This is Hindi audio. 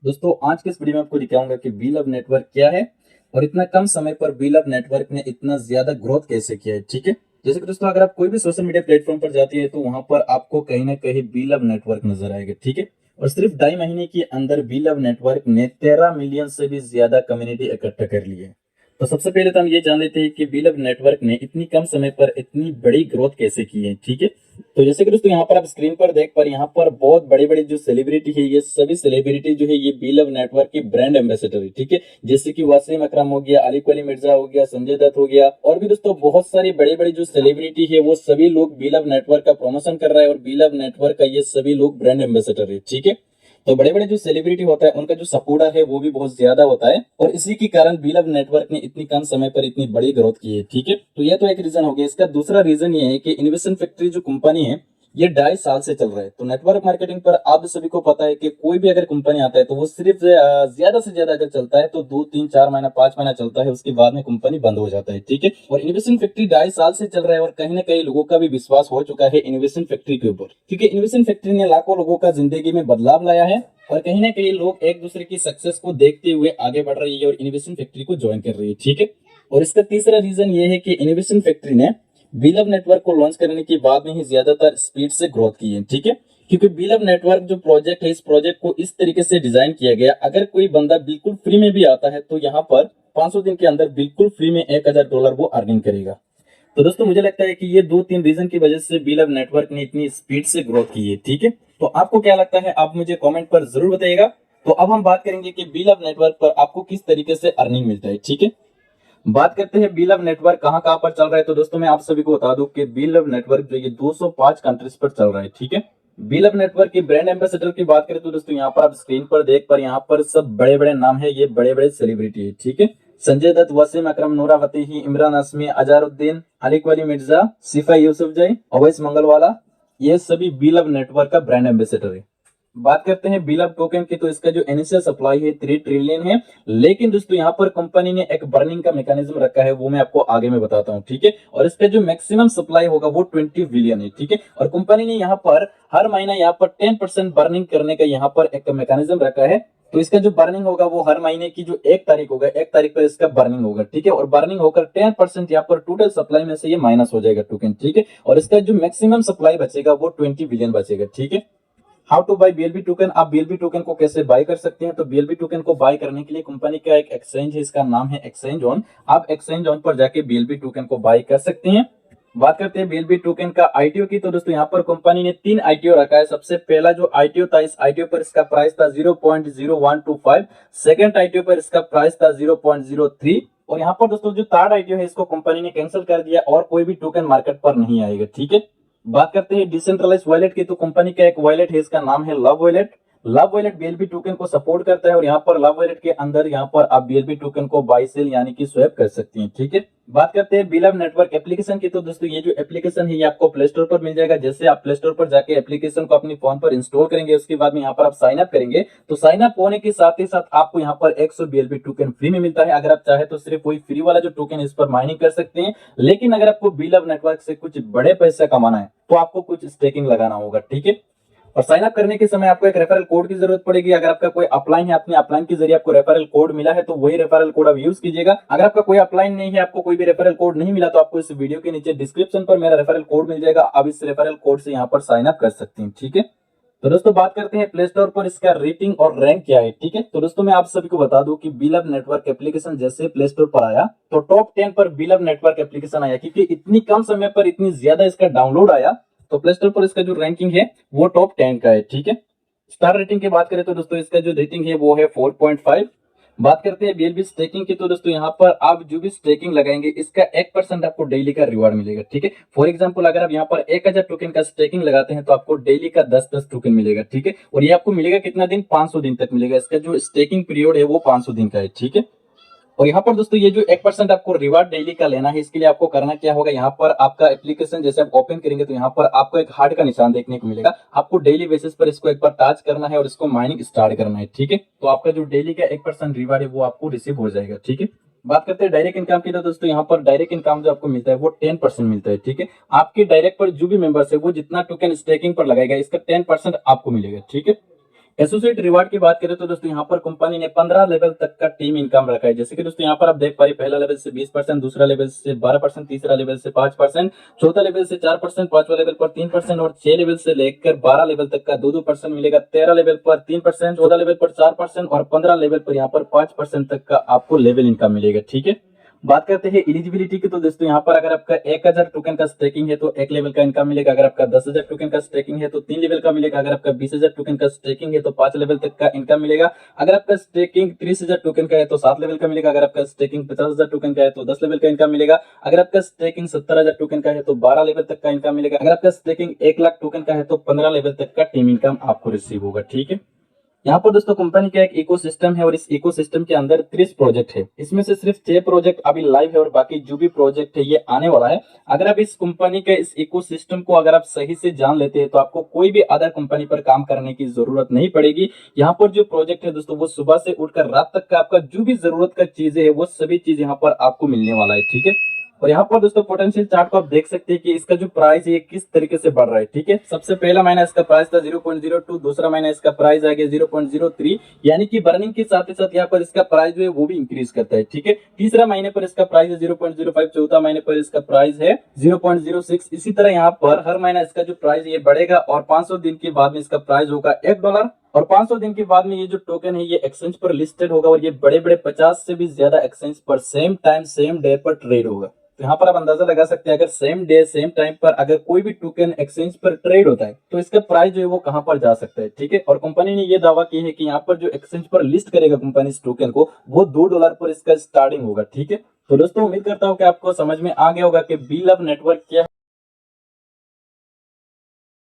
दोस्तों आज के इस वीडियो में आपको दिखाऊंगा कि बीलव नेटवर्क क्या है और इतना कम समय पर बीलव नेटवर्क ने इतना ज्यादा ग्रोथ कैसे किया है। ठीक है, जैसे कि दोस्तों अगर आप कोई भी सोशल मीडिया प्लेटफॉर्म पर जाती है तो वहां पर आपको कहीं ना कहीं बीलव नेटवर्क नजर आएगा। ठीक है, और सिर्फ 2.5 महीने के अंदर बीलव नेटवर्क ने 13 मिलियन से भी ज्यादा कम्युनिटी इकट्ठा कर ली है। तो सबसे पहले तो हम ये जान लेते हैं कि बीलव नेटवर्क ने इतनी कम समय पर इतनी बड़ी ग्रोथ कैसे की है। ठीक है, तो जैसे कि दोस्तों यहाँ पर आप स्क्रीन पर देख पर यहाँ पर बहुत बड़े बड़े जो सेलिब्रिटी है, ये सभी सेलिब्रिटी जो है ये बीलव नेटवर्क की ब्रांड एम्बेसडर है। ठीक है, जैसे कि वसीम अकरम हो गया, अलीक वली मिर्जा हो गया, संजय दत्त हो गया, और भी दोस्तों बहुत सारी बड़े बड़े जो सेलिब्रिटी है वो सभी लोग बीलव नेटवर्क का प्रमोशन कर रहा है और बीलव नेटवर्क का ये सभी लोग ब्रांड एम्बेसडर है। ठीक है, तो बड़े बड़े जो सेलिब्रिटी होता है उनका जो सपोर्टर है वो भी बहुत ज्यादा होता है और इसी के कारण बीलव नेटवर्क ने इतनी कम समय पर इतनी बड़ी ग्रोथ की है। ठीक है, तो यह तो एक रीजन हो गया। इसका दूसरा रीजन ये है कि इनोवेशन फैक्ट्री जो कंपनी है ये 2.5 साल से चल रहा है। तो नेटवर्क मार्केटिंग पर आप सभी को पता है कि कोई भी अगर कंपनी आता है तो वो सिर्फ ज्यादा से ज्यादा अगर चलता है तो 2 3 4 महीना 5 महीना चलता है, उसके बाद में कंपनी बंद हो जाता है। ठीक है, और इनोवेशन फैक्ट्री 2.5 साल से चल रहा है और कहीं ना कहीं लोगों का भी विश्वास हो चुका है इनोवेशन फैक्ट्री के ऊपर, क्योंकि इनोवेशन फैक्ट्री ने लाखों लोगों का जिंदगी में बदलाव लाया है और कहीं ना कहीं लोग एक दूसरे की सक्सेस को देखते हुए आगे बढ़ रही है और इनोवेशन फैक्ट्री को ज्वाइन कर रही है। ठीक है, और इसका तीसरा रीजन ये है कि इनोवेशन फैक्ट्री ने बीलव नेटवर्क को लॉन्च करने के बाद में ही ज्यादातर स्पीड से ग्रोथ की है। ठीक है, क्योंकि बीलव नेटवर्क जो प्रोजेक्ट है इस प्रोजेक्ट को इस तरीके से डिजाइन किया गया, अगर कोई बंदा बिल्कुल फ्री में भी आता है तो यहाँ पर 500 दिन के अंदर बिल्कुल फ्री में $1000 वो अर्निंग करेगा। तो दोस्तों मुझे लगता है कि ये 2 3 रीजन की वजह से बीलव नेटवर्क ने इतनी स्पीड से ग्रोथ की है। ठीक है, तो आपको क्या लगता है आप मुझे कमेंट पर जरूर बताइएगा। तो अब हम बात करेंगे कि बीलव नेटवर्क पर आपको किस तरीके से अर्निंग मिलता है। ठीक है, बात करते हैं बीलव नेटवर्क कहां कहां पर चल रहा है। तो दोस्तों मैं आप सभी को बता दूं कि बीलव नेटवर्क जो ये 205 कंट्रीज पर चल रहा है। ठीक है, बीलव नेटवर्क की ब्रांड एम्बेसडर की बात करें तो दोस्तों यहाँ पर आप स्क्रीन पर देख पर यहाँ पर सब बड़े बड़े नाम है, ये बड़े बड़े सेलिब्रिटी है। ठीक है, संजय दत्त, वसीम अकरम, नूरा फतेही, इमरान हाशमी, अजहरुद्दीन, अलीक वली मिर्जा, सिफा यूसुफजई, अवैस मंगलवाला, ये सभी बीलव नेटवर्क का ब्रांड एम्बेसडर है। बात करते हैं बीलव टोकन की, तो इसका जो इनिशियल सप्लाई है 3 ट्रिलियन है, लेकिन दोस्तों यहाँ पर कंपनी ने एक बर्निंग का मैकेनिज्म रखा है, वो मैं आपको आगे में बताता हूँ। ठीक है, और इसका जो मैक्सिमम सप्लाई होगा वो 20 बिलियन है। ठीक है, और कंपनी ने यहाँ पर हर महीना यहाँ पर 10% बर्निंग करने का यहाँ पर एक मैकेनिज्म रखा है। तो इसका जो बर्निंग होगा वो हर महीने की जो 1 तारीख होगा, 1 तारीख पर इसका बर्निंग होगा। ठीक है, और बर्निंग होकर 10% यहाँ पर टोटल सप्लाई में से ये माइनस हो जाएगा टोकन। ठीक है, और इसका जो मैक्सिमम सप्लाई बचेगा वो 20 बिलियन बचेगा। ठीक है, how to buy BLB token, आप बीएलबी टोकन को कैसे बाय कर सकते हैं। तो बीएलबी टोकन को बाय करने के लिए कंपनी का एक एक्सचेंज है, इसका नाम है एक्सचेंज ऑन। आप एक्सचेंज ऑन पर जाके बीएलबी टोकन को बाय कर सकते हैं। बात करते हैं बीएलबी टोकन का आईटीओ की, तो दोस्तों यहाँ पर कंपनी ने 3 आईटीओ रखा है। सबसे पहला जो आईटीओ था, इस आईटीओ पर इसका प्राइस था 0.0125, सेकंड आईटीओ पर इसका प्राइस था 0.03, और यहाँ पर दोस्तों जो थर्ड आईटीओ है इसको कंपनी ने कैंसिल कर दिया और कोई भी टोकन मार्केट पर नहीं आएगा। ठीक है, बात करते हैं डिसेंट्रलाइज वॉलेट की, तो कंपनी का एक वॉलेट है, इसका नाम है love wallet. Love wallet BLB token को सपोर्ट करता है और यहाँ पर लव वॉलेट के अंदर यहाँ पर आप बीएलबी टोकन को बाय सेल यानी कि स्वैप कर सकते हैं। ठीक है, बात करते हैं बीलव नेटवर्क एप्लीकेशन की, तो दोस्तों ये जो एप्लीकेशन है ये आपको प्ले स्टोर पर मिल जाएगा। जैसे आप प्ले स्टोर पर जाके एप्लीकेशन को अपने फोन पर इंस्टॉल करेंगे, उसके बाद में यहाँ पर आप साइन अप करेंगे, तो साइन अप होने के साथ ही साथ आपको यहाँ पर 100 बीएलबी टोकन फ्री में मिलता है। अगर आप चाहे तो सिर्फ वही फ्री वाला जो टोकन इस पर माइनिंग कर सकते हैं, लेकिन अगर आपको बीलव नेटवर्क से कुछ बड़े पैसे कमाना है तो आपको कुछ स्टेकिंग लगाना होगा। ठीक है, और साइन अप करने के समय आपको एक रेफरल कोड की जरूरत पड़ेगी। अगर आपका कोई अपलाइन है, अपने अपलाइन के जरिए आपको रेफरल कोड मिला है तो वही रेफरल कोड आप यूज कीजिएगा। अगर आपका कोई अपलाइन नहीं है, आपको कोई भी रेफरल कोड नहीं मिला, तो आपको इस वीडियो के नीचे डिस्क्रिप्शन पर मेरा रेफरल कोड मिल जाएगा। आप इस रेफरल कोड से यहाँ पर साइन अप कर सकते हैं। ठीक है, तो दोस्तों बात करते हैं प्ले स्टोर पर इसका रेटिंग और रैंक क्या है। ठीक है, तो दोस्तों मैं आप सभी को बता दूं कि बीलव नेटवर्क एप्लीकेशन जैसे प्ले स्टोर पर आया तो टॉप 10 पर बीलव नेटवर्क एप्लीकेशन आया, क्योंकि इतनी कम समय पर इतनी ज्यादा इसका डाउनलोड आया, तो प्ले स्टोर पर इसका जो रैंकिंग है वो टॉप 10 का है। ठीक है, स्टार रेटिंग की बात करें तो दोस्तों इसका जो रेटिंग है वो है 4.5। बात करते हैं बीएलबी स्टेकिंग की, तो दोस्तों यहाँ पर आप जो भी स्टेकिंग लगाएंगे इसका 1% आपको डेली का रिवार्ड मिलेगा। ठीक है, फॉर एग्जांपल अगर आप यहाँ पर 1000 टोकन का स्टेकिंग लगाते हैं तो आपको डेली का 10 टोकन मिलेगा। ठीक है, और ये आपको मिलेगा कितना दिन, 500 दिन तक मिलेगा। इसका जो स्टेकिंग पीरियड है वो 500 दिन का है। ठीक है, और यहाँ पर दोस्तों ये जो 1% आपको रिवार्ड डेली का लेना है, इसके लिए आपको करना क्या होगा, यहाँ पर आपका एप्लीकेशन जैसे आप ओपन करेंगे तो यहाँ पर आपको एक हार्ट का निशान देखने को मिलेगा। आपको डेली बेसिस पर इसको एक बार टच करना है और इसको माइनिंग स्टार्ट करना है। ठीक है, तो आपका जो डेली का 1% रिवार्ड है वो आपको रिसीव हो जाएगा। ठीक है, बात करते हैं डायरेक्ट इनकम की, तो दोस्तों यहाँ पर डायरेक्ट इनकम जो आपको मिलता है वो 10% मिलता है। ठीक है, आपके डायरेक्ट पर जो भी मेंबर्स है वो जितना टोकन स्टेकिंग पर लगाएगा इसका 10% आपको मिलेगा। ठीक है, एसोसिएट रिवार्ड की बात करें तो दोस्तों यहाँ पर कंपनी ने 15 लेवल तक का टीम इनकम रखा है। जैसे कि दोस्तों यहाँ पर आप देख पा रहे, पहला लेवल से 20%, दूसरा लेवल से 12%, तीसरा लेवल से 5%, चौथा लेवल से 4%, पांचवा लेवल पर 3% और 6 लेवल से लेकर 12 लेवल तक का 2% मिलेगा, 13 लेवल पर 3%, 14 लेवल पर 4% और 15 लेवल पर यहाँ पर 5% तक का आपको लेवल इनकम मिलेगा। ठीक है, बात करते हैं एलिजिबिलिटी की, तो दोस्तों यहाँ पर अगर आपका 1000 टोकन का स्टेकिंग है तो 1 लेवल का इनकम मिलेगा, अगर आपका 10,000 टोकन का स्टेकिंग है तो 3 लेवल का मिलेगा, अगर आपका 20,000 टोकन का स्टेकिंग है तो 5 लेवल तक का इनकम मिलेगा, अगर आपका स्टेकिंग 30,000 टोकन का है तो 7 लेवल का मिलेगा, अगर आपका स्टेकिंग 50,000 टोकन का है तो 10 लेवल का इनकम मिलेगा, अगर आपका स्टेकिंग 70,000 टोकन का है तो 12 लेवल तक का इनकम मिलेगा, अगर आपका स्टेकिंग 1 लाख टोकन का है तो 15 लेवल तक का टीम इनकम आपको रिसीव होगा। ठीक है, यहाँ पर दोस्तों कंपनी का एक इकोसिस्टम है और इस इकोसिस्टम के अंदर 30 प्रोजेक्ट है, इसमें से सिर्फ 6 प्रोजेक्ट अभी लाइव है और बाकी जो भी प्रोजेक्ट है ये आने वाला है। अगर आप इस कंपनी के इस इकोसिस्टम को अगर आप सही से जान लेते हैं तो आपको कोई भी अदर कंपनी पर काम करने की जरूरत नहीं पड़ेगी। यहाँ पर जो प्रोजेक्ट है दोस्तों वो सुबह से उठकर रात तक का आपका जो भी जरूरत का चीजें है वो सभी चीज यहाँ पर आपको मिलने वाला है। ठीक है, और यहाँ पर दोस्तों पोटेंशियल चार्ट को आप देख सकते हैं कि इसका जो प्राइस है ये किस तरीके से बढ़ रहा है। ठीक है, सबसे पहला महीना इसका प्राइस था 0.02, दूसरा महीना इसका प्राइस आ गया 0.03, यानी कि बर्निंग के साथ ही साथ यहाँ पर इसका प्राइस जो है वो भी इंक्रीज करता है। ठीक है, तीसरा महीने पर इसका प्राइस है 0.05, चौथा महीने पर इसका प्राइस है 0.06, इसी तरह यहाँ पर हर महीना इसका जो प्राइस ये बढ़ेगा और 500 दिन के बाद में इसका प्राइस होगा $1 और 500 दिन के बाद में ये जो टोकन है ये एक्सचेंज पर लिस्टेड होगा और ये बड़े बड़े 50 से भी ज्यादा एक्सचेंज पर सेम टाइम सेम डे पर ट्रेड होगा। तो यहाँ पर आप अंदाजा लगा सकते हैं अगर सेम डे सेम टाइम पर अगर कोई भी टोकन एक्सचेंज पर ट्रेड होता है तो इसका प्राइस जो है वो कहां पर जा सकता है। ठीक है, और कंपनी ने ये दावा किया है कि यहाँ पर जो एक्सचेंज पर लिस्ट करेगा कंपनी इस टोकन को वो $2 पर इसका स्टार्टिंग होगा। ठीक है, तो दोस्तों उम्मीद करता हूँ कि आपको समझ में आ गया होगा कि बी लव नेटवर्क क्या है।